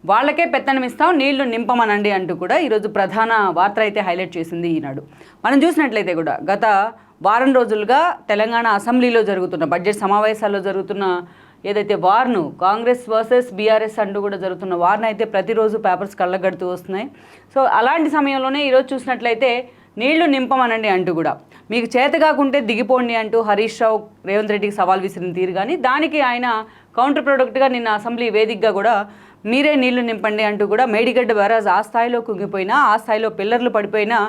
వాళ్ళకే పెత్తనం ఇస్తాం, నీళ్లు నింపమనండి అంటూ కూడా ఈరోజు ప్రధాన వార్త అయితే హైలైట్ చేసింది ఈనాడు. మనం చూసినట్లయితే కూడా గత వారం రోజులుగా తెలంగాణ అసెంబ్లీలో జరుగుతున్న బడ్జెట్ సమావేశాల్లో జరుగుతున్న ఏదైతే వార్ను, కాంగ్రెస్ వర్సెస్ బీఆర్ఎస్ అంటూ కూడా జరుగుతున్న వార్ను అయితే ప్రతిరోజు పేపర్స్ కళ్ళగడుతూ వస్తున్నాయి. సో అలాంటి సమయంలోనే ఈరోజు చూసినట్లయితే నీళ్లు నింపమనండి అంటూ కూడా, మీకు చేత కాకుంటే దిగిపోండి అంటూ హరీష్ రావు రేవంత్ రెడ్డికి సవాల్ విసిరిన తీరు కానీ, దానికి ఆయన కౌంటర్ ప్రొడక్ట్గా నిన్న అసెంబ్లీ వేదికగా కూడా మీరే నీళ్లు నింపండి అంటూ కూడా మేడిగడ్డ బ్యారేజ్ ఆ స్థాయిలో కుంగిపోయినా, ఆ స్థాయిలో పిల్లర్లు పడిపోయినా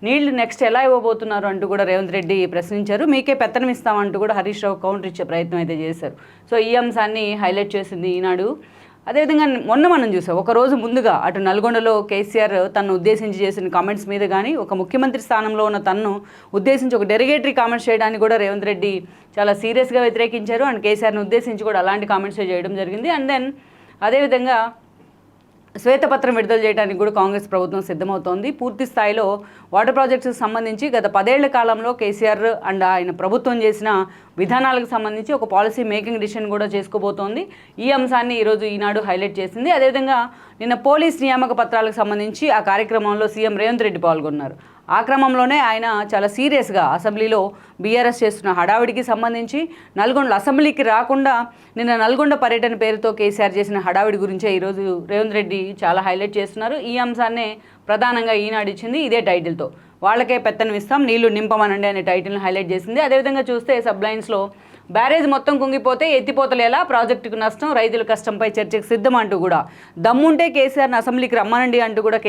నీళ్లు నెక్స్ట్ ఎలా ఇవ్వబోతున్నారు అంటూ కూడా రేవంత్ రెడ్డి ప్రశ్నించారు. మీకే పెత్తనం ఇస్తామంటూ కూడా హరీష్ రావు కౌంటర్ ఇచ్చే ప్రయత్నం అయితే చేశారు. సో ఈ అంశాన్ని హైలైట్ చేసింది ఈనాడు. అదేవిధంగా మొన్న మనం చూసాం, ఒకరోజు ముందుగా అటు నల్గొండలో కేసీఆర్ తనను ఉద్దేశించి చేసిన కామెంట్స్ మీద కానీ, ఒక ముఖ్యమంత్రి స్థానంలో ఉన్న తనను ఉద్దేశించి ఒక డెరిగేటరీ కామెంట్స్ చేయడానికి కూడా రేవంత్ రెడ్డి చాలా సీరియస్గా వ్యతిరేకించారు. అండ్ కేసీఆర్ని ఉద్దేశించి కూడా అలాంటి కామెంట్స్ చేయడం జరిగింది. అండ్ దెన్ అదేవిధంగా శ్వేతపత్రం విడుదల చేయడానికి కూడా కాంగ్రెస్ ప్రభుత్వం సిద్ధమవుతోంది. పూర్తి స్థాయిలో వాటర్ ప్రాజెక్ట్స్కి సంబంధించి గత 10 ఏళ్ల కాలంలో కేసీఆర్ అండ్ ఆయన ప్రభుత్వం చేసిన విధానాలకు సంబంధించి ఒక పాలసీ మేకింగ్ డిసిషన్ కూడా చేసుకోబోతోంది. ఈ అంశాన్ని ఈరోజు ఈనాడు హైలైట్ చేసింది. అదేవిధంగా నిన్న పోలీస్ నియామక పత్రాలకు సంబంధించి ఆ కార్యక్రమంలో సీఎం రేవంత్ రెడ్డి పాల్గొన్నారు. ఆ క్రమంలోనే ఆయన చాలా సీరియస్గా అసెంబ్లీలో బీఆర్ఎస్ చేస్తున్న హడావిడికి సంబంధించి, నల్గొండ అసెంబ్లీకి రాకుండా నిన్న నల్గొండ పర్యటన పేరుతో కేసీఆర్ చేసిన హడావిడి గురించే ఈరోజు రేవంత్ రెడ్డి చాలా హైలైట్ చేస్తున్నారు. ఈ అంశాన్నే ప్రధానంగా ఈనాడు ఇచ్చింది ఇదే టైటిల్తో. వాళ్ళకే పెత్తనం ఇస్తాం, నీళ్లు నింపమనండి అనే టైటిల్ని హైలైట్ చేసింది. అదేవిధంగా చూస్తే సబ్లైన్స్లో బ్యారేజ్ మొత్తం కుంగిపోతే ఎత్తిపోతలు ఎలా, ప్రాజెక్టుకు నష్టం, రైతుల కష్టంపై చర్చకు సిద్ధం అంటూ కూడా, దమ్ముంటే కేసీఆర్ని అసెంబ్లీకి రమ్మనండి అంటూ కూడా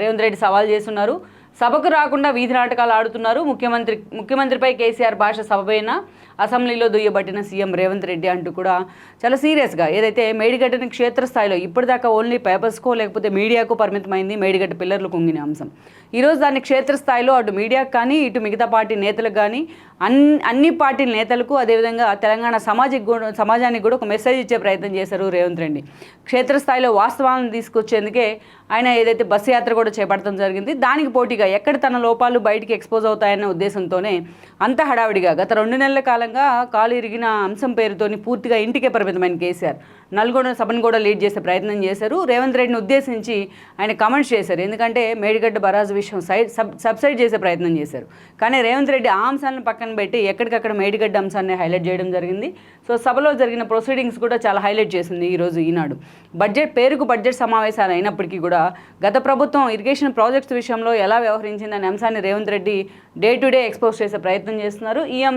రేవంత్ రెడ్డి సవాల్ చేస్తున్నారు. సభకు రాకుండా వీధి నాటకాలు ఆడుతున్నారు, ముఖ్యమంత్రిపై కేసీఆర్ భాష సభపైన అసెంబ్లీలో దుయ్యబట్టిన సీఎం రేవంత్ రెడ్డి అంటూ కూడా చాలా సీరియస్గా, ఏదైతే మేడిగడ్డని క్షేత్రస్థాయిలో ఇప్పటిదాకా ఓన్లీ పేపర్స్కో లేకపోతే మీడియాకు పరిమితమైంది మేడిగడ్డ పిల్లర్లు కుంగిన అంశం, ఈరోజు దాన్ని క్షేత్రస్థాయిలో అటు మీడియాకు కానీ ఇటు మిగతా పార్టీ నేతలకు కానీ అన్ని పార్టీల నేతలకు, అదేవిధంగా తెలంగాణ సమాజానికి కూడా ఒక మెసేజ్ ఇచ్చే ప్రయత్నం చేశారు రేవంత్ రెడ్డి. క్షేత్రస్థాయిలో వాస్తవాలను తీసుకొచ్చేందుకే ఆయన ఏదైతే బస్సు యాత్ర కూడా చేపట్టడం జరిగింది. దానికి పోటీగా ఎక్కడ తన లోపాలు బయటికి ఎక్స్పోజ్ అవుతాయన్న ఉద్దేశంతోనే అంత హడావిడిగా గత 2 నెలల కాలంగా కాలు ఇరిగిన అంశం పేరుతోని పూర్తిగా ఇంటికే పరిమితమైన కేసీఆర్ నల్గొండ సభను కూడా లీడ్ చేసే ప్రయత్నం చేశారు. రేవంత్ రెడ్డిని ఉద్దేశించి ఆయన కామెంట్స్ చేశారు. ఎందుకంటే మేడిగడ్డ బరాజు విషయం సబ్సైడ్ చేసే ప్రయత్నం చేశారు. కానీ రేవంత్ రెడ్డి ఆ అంశాలను పక్కన పెట్టి ఎక్కడికక్కడ మేడిగడ్డ అంశాన్ని హైలైట్ చేయడం జరిగింది. సో సభలో జరిగిన ప్రొసీడింగ్స్ కూడా చాలా హైలైట్ చేసింది ఈరోజు ఈనాడు. పేరుకు బడ్జెట్ సమావేశాలు అయినప్పటికీ కూడా గత ప్రభుత్వం ఇరిగేషన్ ప్రాజెక్ట్స్ విషయంలో ఎలా వ్యవహరించిందనే అంశాన్ని Revanth Reddy day to day expose చేసే ప్రయత్నం చేస్తున్నారు. ఈ